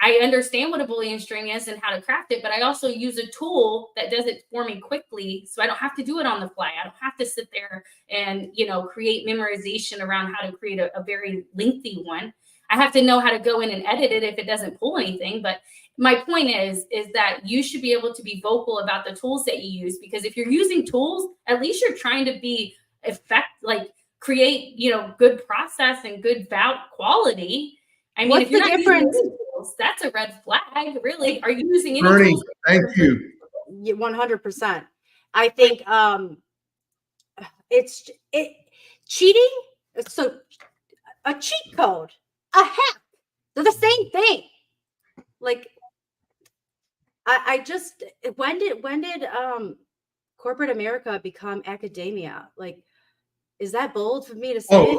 I understand what a Boolean string is and how to craft it, but I also use a tool that does it for me quickly. So I don't have to do it on the fly. I don't have to sit there and, create memorization around how to create a very lengthy one. I have to know how to go in and edit it if it doesn't pull anything. But my point is that you should be able to be vocal about the tools that you use, because if you're using tools, at least you're trying to be create, good process and good quality. I mean, if you're not using tools, that's a red flag, really. Are you using any Bernie, tools? thank you. 100%. I think cheating. So a cheat code, a hack, they're the same thing. Like I just when did corporate America become academia? Like, is that bold for me to say?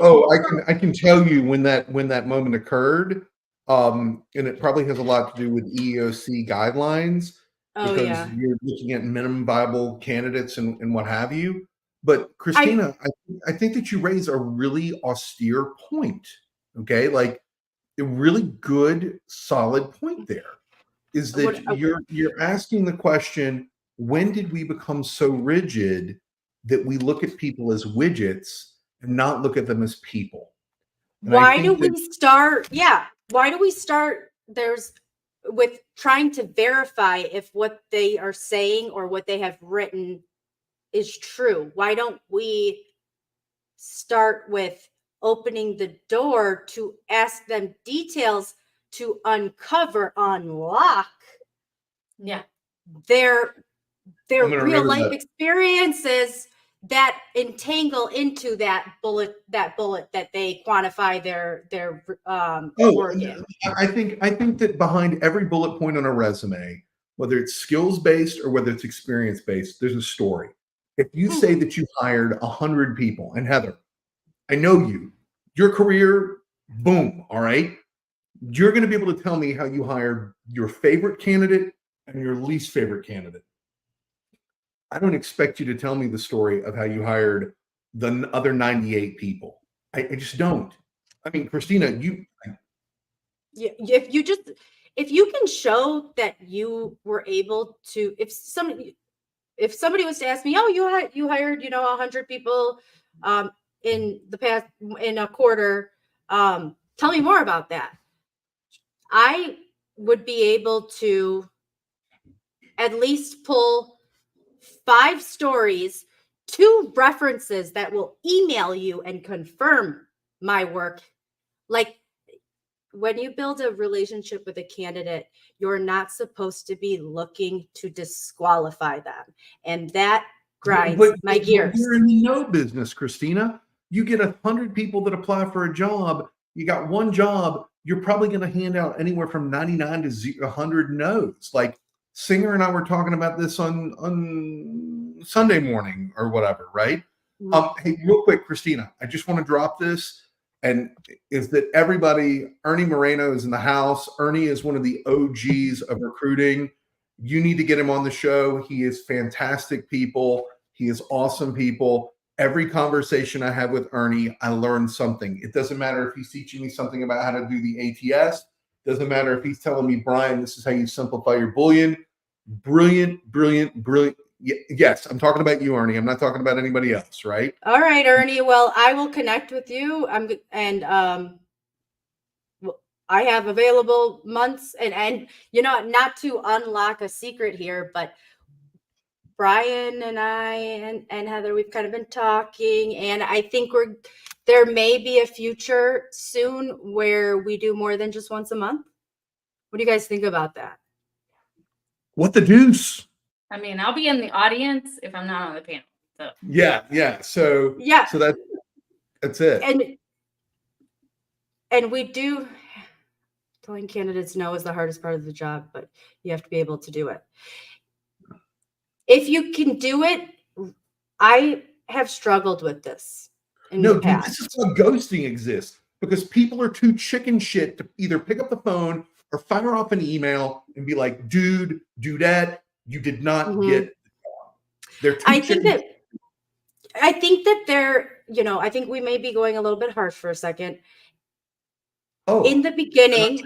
I can tell you when that moment occurred. And it probably has a lot to do with EEOC guidelines, because you're looking at minimum viable candidates and what have you. But Christina, I think that you raise a really austere point. Okay, like a really good, solid point there is that you're asking the question, when did we become so rigid that we look at people as widgets and not look at them as people? And why do we start with trying to verify if what they are saying or what they have written is true? Why don't we start with opening the door to ask them details to unlock their real life experiences that entangle into that bullet that they quantify their work in? I think that behind every bullet point on a resume, whether it's skills based or whether it's experience based, there's a story. If you say that you hired 100 people, and Heather, I know your career, boom, all right, you're going to be able to tell me how you hired your favorite candidate and your least favorite candidate. I don't expect you to tell me the story of how you hired the other 98 people. I just don't. I mean, Christina, if you can show that you were able to, if somebody was to ask me, oh, you hired 100 people in the past, in a quarter, tell me more about that. I would be able to at least pull 5 stories, 2 references that will email you and confirm my work. Like, when you build a relationship with a candidate, you're not supposed to be looking to disqualify them. And that grinds my gears. You're in the no business, Christina. You get 100 people that apply for a job. You got one job. You're probably going to hand out anywhere from 99 to 100 no's. Like Singer and I were talking about this on Sunday morning or whatever, right? Hey, real quick, Christina, I just want to drop this. And is that everybody, Ernie Moreno is in the house. Ernie is one of the OGs of recruiting. You need to get him on the show. He is fantastic people. He is awesome people. Every conversation I have with Ernie, I learn something. It doesn't matter if he's teaching me something about how to do the ATS. Doesn't matter if he's telling me, Brian, this is how you simplify your Boolean. Brilliant, brilliant, brilliant. Yes, I'm talking about you, Ernie. I'm not talking about anybody else, right? All right, Ernie. Well, I will connect with you. I have available months and not to unlock a secret here, but Brian and I and Heather, we've kind of been talking, and I think there may be a future soon where we do more than just once a month. What do you guys think about that? What the deuce? I mean, I'll be in the audience if I'm not on the panel. So. Yeah. So that's it. And we do. Telling candidates no is the hardest part of the job, but you have to be able to do it. If you can do it, I have struggled with this in the past. This is why ghosting exists, because people are too chicken shit to either pick up the phone or fire off an email and be like, dude, dudette, you did not get the job. They're too I think that they're, I think we may be going a little bit harsh for a second. In the beginning,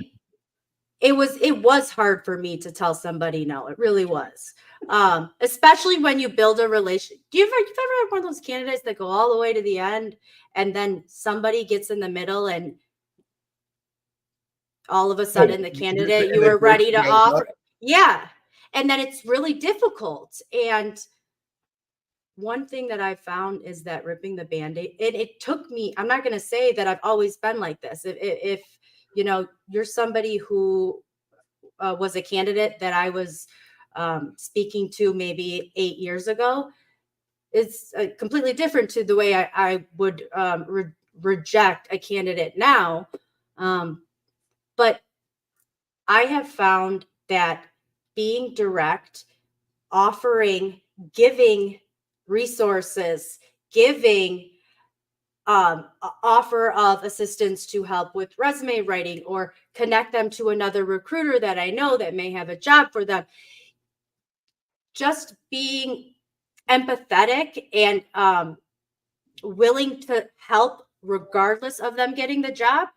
it was hard for me to tell somebody no. It really was. Especially when you build a relation. You've ever had one of those candidates that go all the way to the end and then somebody gets in the middle and all of a sudden the candidate you were ready to offer. Yeah. And then it's really difficult. And one thing that I found is that ripping the Band-Aid, it took me, I'm not going to say that I've always been like this. If you're somebody who was a candidate that I was speaking to maybe 8 years ago, it's completely different to the way I would reject a candidate now. But I have found that being direct, giving resources, giving offer of assistance to help with resume writing or connect them to another recruiter that I know that may have a job for them. Just being empathetic and willing to help regardless of them getting the job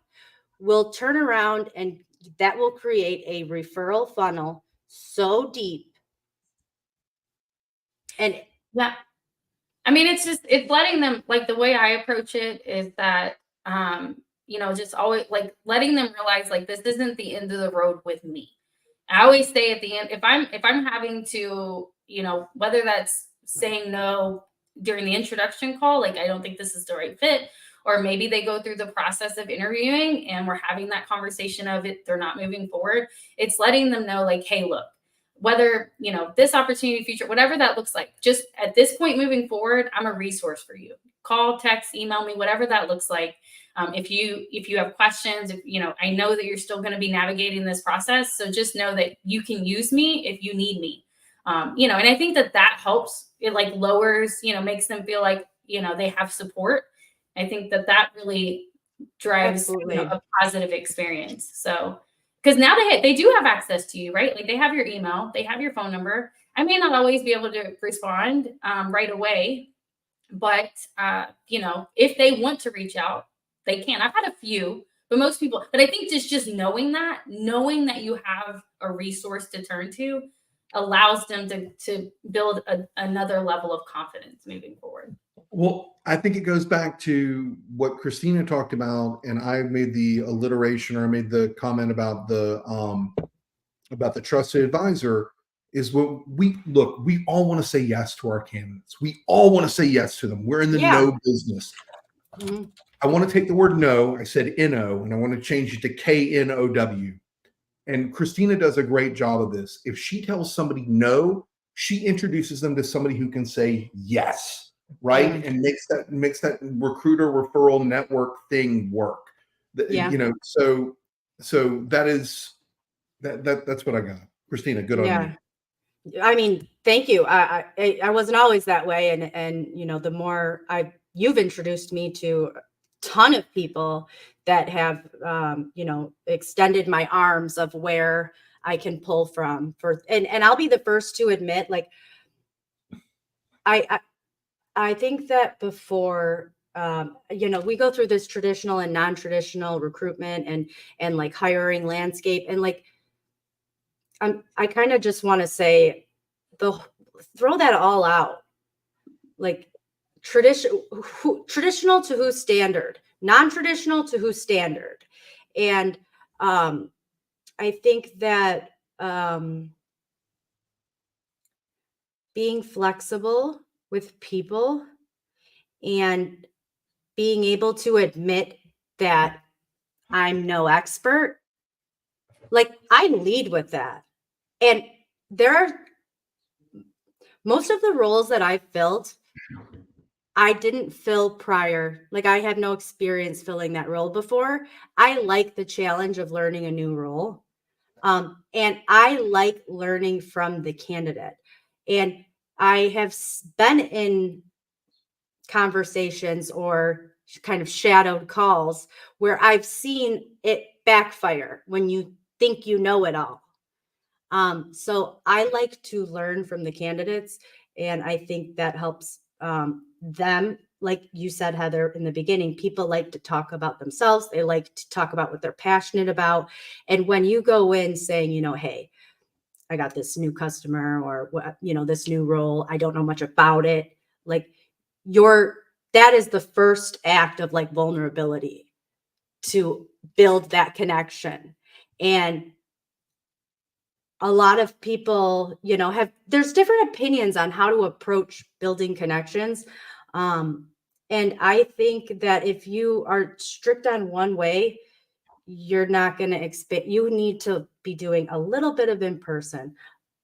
will turn around, and that will create a referral funnel so deep. And yeah, I mean, it's letting them, like, the way I approach it is that, just always like letting them realize, like, this isn't the end of the road with me. I always say at the end, if I'm having to, whether that's saying no during the introduction call, like, I don't think this is the right fit, or maybe they go through the process of interviewing and we're having that conversation of it, they're not moving forward. It's letting them know, like, hey, look, whether, this opportunity, future, whatever that looks like, just at this point moving forward, I'm a resource for you. Call, text, email me, whatever that looks like. If you have questions, I know that you're still going to be navigating this process. So just know that you can use me if you need me. And I think that helps. It like lowers, makes them feel like, they have support. I think that really drives a positive experience. So, because now they do have access to you, right? Like, they have your email, they have your phone number. I may not always be able to respond right away, but if they want to reach out, they can. I've had a few, but most people. But I think just knowing that you have a resource to turn to allows them to build another level of confidence moving forward. Well, I think it goes back to what Christina talked about, and I made the alliteration, or I made the comment about the trusted advisor. Is what we all want to say yes to our candidates. We all want to say yes to them. We're in the no business. Mm-hmm. I want to take the word no. I said N-O, and I want to change it to K-N-O-W. And Christina does a great job of this. If she tells somebody no, she introduces them to somebody who can say yes, right? Mm. And makes that recruiter referral network thing work. Yeah. You know, so that's what I got. Christina, good on you. Yeah. I mean, thank you. I wasn't always that way. And, you know, the more you've introduced me to a ton of people that have, you know, extended my arms of where I can pull from and I'll be the first to admit, like, I think that before, you know, we go through this traditional and non-traditional recruitment and like hiring landscape, and like, I kind of just want to say throw that all out. Like, traditional to whose standard, non-traditional to whose standard. And I think that being flexible with people and being able to admit that I'm no expert, like, I lead with that. And there are most of the roles that I've filled, I didn't fill prior. Like, I had no experience filling that role before. I like the challenge of learning a new role. And I like learning from the candidate. And I have been in conversations or kind of shadowed calls where I've seen it backfire when you think you know it all. So I like to learn from the candidates, and I think that helps them. Like you said, Heather, in the beginning, people like to talk about themselves. They like to talk about what they're passionate about. And when you go in saying, you know, hey, I got this new customer, or you know, this new role, I don't know much about it. Like, that is the first act of like vulnerability to build that connection. And a lot of people, you know, there's different opinions on how to approach building connections. And I think that if you are strict on one way, you're not going to expect, you need to be doing a little bit of in person,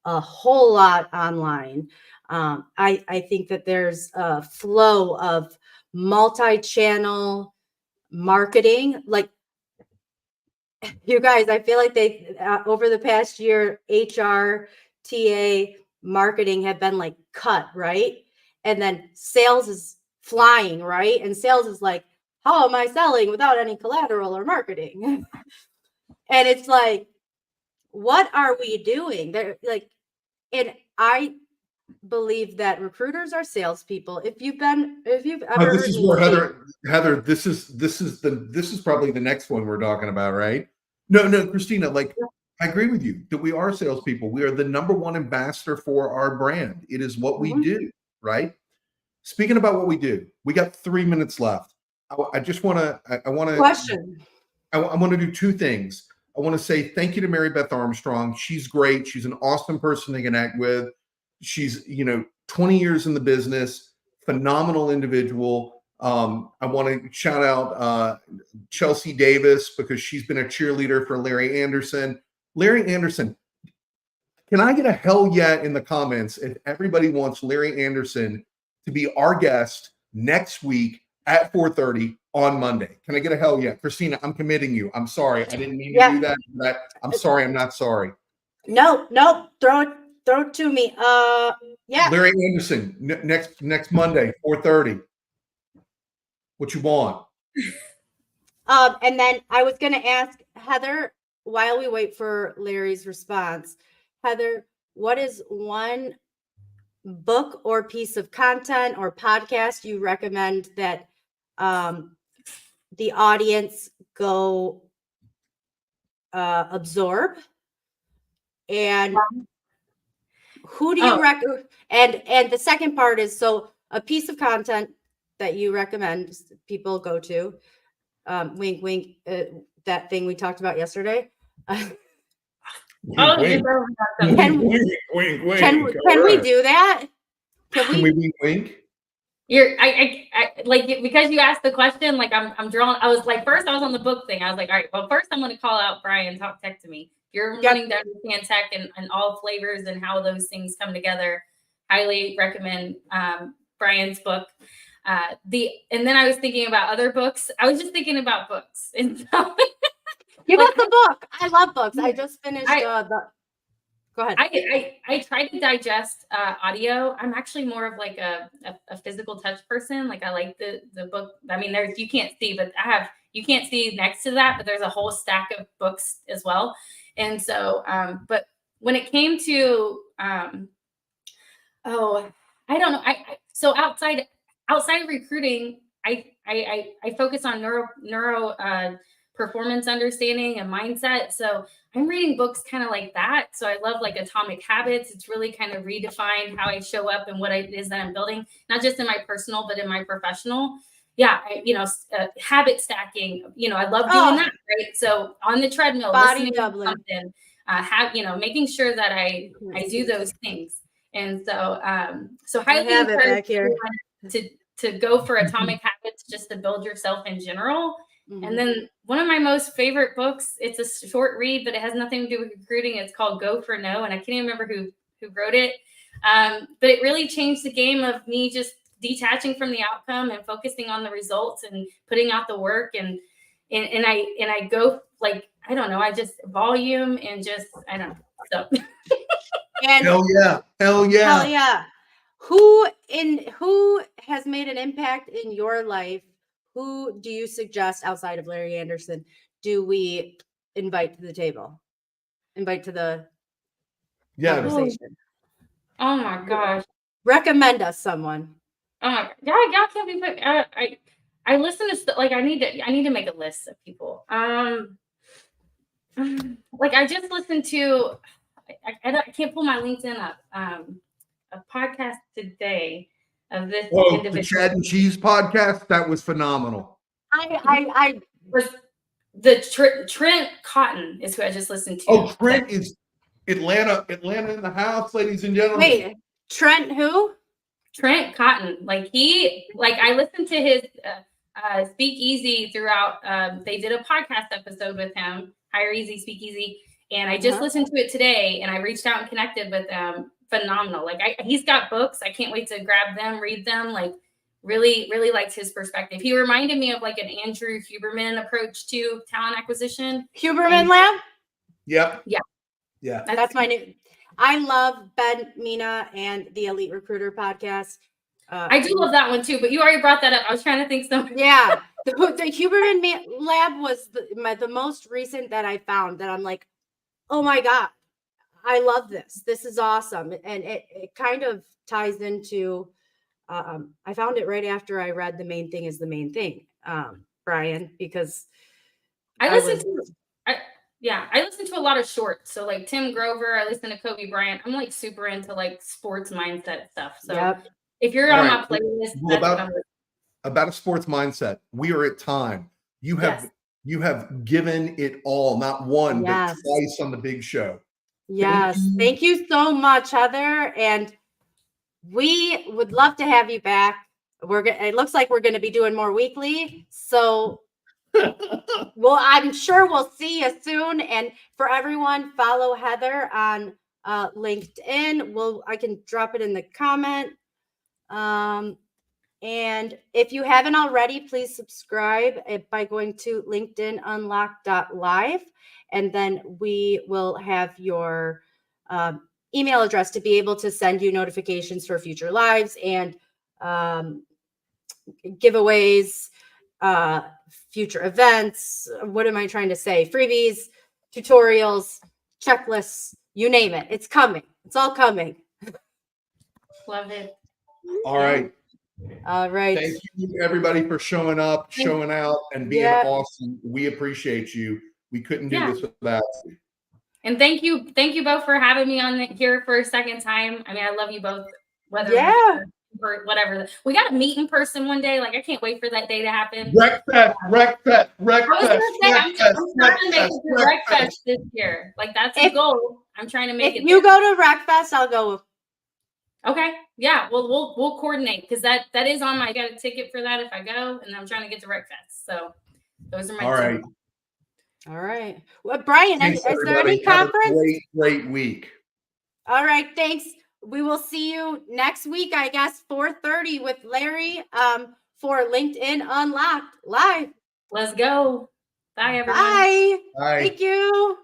a whole lot online. I think that there's a flow of multi-channel marketing. Like, you guys, I feel like they over the past year, HR, TA, marketing have been like cut, right? And then sales is flying, right? And sales is like, how am I selling without any collateral or marketing? And it's like, what are we doing? They're like, and I believe that recruiters are salespeople. If you've ever This heard is me where speak, Heather, this is probably the next one we're talking about, right? No, Christina, like, I agree with you that we are salespeople. We are the number one ambassador for our brand. It is what we do, right? Speaking about what we do, we got 3 minutes left. I just want to, I want to, question. I want to do two things. I want to say thank you to Mary Beth Armstrong. She's great. She's an awesome person to connect with. She's, 20 years in the business, phenomenal individual. I want to shout out Chelsea Davis, because she's been a cheerleader for Larry Anderson. Larry Anderson, can I get a hell yeah in the comments if everybody wants Larry Anderson to be our guest next week at 4:30 on Monday? Can I get a hell yeah? Christina, I'm committing you. I'm sorry. I didn't mean to do that, but I'm sorry. I'm not sorry. No, throw it to me. Yeah. Larry Anderson, next Monday, 4:30. What you want? And then I was going to ask Heather, while we wait for Larry's response, Heather, what is one book or piece of content or podcast you recommend that the audience go absorb? And who do you recommend? And the second part is, so a piece of content that you recommend people go to, wink, wink, that thing we talked about yesterday. Wink, wink. Can we do that? Can we wink, wink? I like, because you asked the question, like I'm drawn. I was like, first I was on the book thing. I was like, all right, well, first I'm going to call out Brian, talk tech to me. you're wanting to understand tech and all flavors and how those things come together, highly recommend Brian's book. And then I was thinking about other books. I was just thinking about books. And so give us the book. I love books. I just finished go ahead. I try to digest audio. I'm actually more of like a physical touch person. Like I like the book. I mean, you can't see, but you can't see next to that, but there's a whole stack of books as well. And so, but when it came to, I don't know. So outside of recruiting, I focus on neuro performance understanding and mindset. So I'm reading books kind of like that. So I love like Atomic Habits. It's really kind of redefined how I show up and what it is that I'm building, not just in my personal, but in my professional. Yeah, habit stacking. I love doing that. Right. So on the treadmill, body listening doubling. to something, making sure that I do those things. And so, highly encourage everyone to go for Atomic Habits just to build yourself in general. Mm-hmm. And then one of my most favorite books, it's a short read, but it has nothing to do with recruiting. It's called Go for No. And I can't even remember who wrote it. But it really changed the game of me just detaching from the outcome and focusing on the results and putting out the work. And I go like, I don't know, I just volume and just, I don't know. So. And hell yeah. Who has made an impact in your life? Who do you suggest outside of Larry Anderson do we invite to the table? Invite to the conversation. Oh my gosh. Recommend us someone. Oh my God. Y'all can't be put, I listen to like I need to make a list of people. Like I just listened to I can't pull my LinkedIn up. A podcast today of this individual. The Chad and Cheese podcast, that was phenomenal. I was Trent Cotton is who I just listened to. Oh, Trent is Atlanta in the house, ladies and gentlemen. Wait, Trent who? Trent Cotton. I listened to his Speak Easy throughout. They did a podcast episode with him, Hire Easy, Speak Easy. And I just listened to it today and I reached out and connected with them. Phenomenal. He's got books. I can't wait to grab them, read them. Like really, really liked his perspective. He reminded me of like an Andrew Huberman approach to talent acquisition. Huberman Lab? Yep. Yeah. That's my new. I love Ben Mina and the Elite Recruiter podcast. I do love that one too, but you already brought that up. I was trying to think something. Yeah. The Huberman Lab was the most recent that I found that I'm like, oh my God, I love this. This is awesome. And it kind of ties into, I found it right after I read The Main Thing is the Main Thing, Brian, because I listen to a lot of shorts. So like Tim Grover, I listen to Kobe Bryant. I'm like super into like sports mindset stuff. So if you're on my playlist, about a sports mindset, we are at time. You have given it all, not one, but twice on the big show. Yes. Thank you so much, Heather. And we would love to have you back. It looks like we're going to be doing more weekly. So I'm sure we'll see you soon. And for everyone, follow Heather on LinkedIn. I can drop it in the comment. And if you haven't already, please subscribe by going to linkedinunlock.live. And then we will have your email address to be able to send you notifications for future lives and giveaways, future events. What am I trying to say? Freebies, tutorials, checklists, you name it. It's coming. It's all coming. Love it. All right. Thank you, everybody, for showing up, showing out, and being awesome. We appreciate you. We couldn't do this without you. And thank you both for having me on here for a second time. I mean, I love you both. Whether or whatever, we got to meet in person one day. Like I can't wait for that day to happen. Wreckfest. I'm trying to make it to Wreckfest this year. Like that's a goal. I'm trying to make it. If you go to Wreckfest, I'll go. Okay. Yeah. Well, we'll coordinate because that is on my. I got a ticket for that if I go, and I'm trying to get to Wreckfest. So those are my. All right. All right. Well, Brian, Thanks, is there everybody. any Have a conference? great week. All right. Thanks. We will see you next week, I guess, 4:30 with Larry for LinkedIn Unlocked live. Let's go. Bye, everyone. Bye. Bye. Thank you.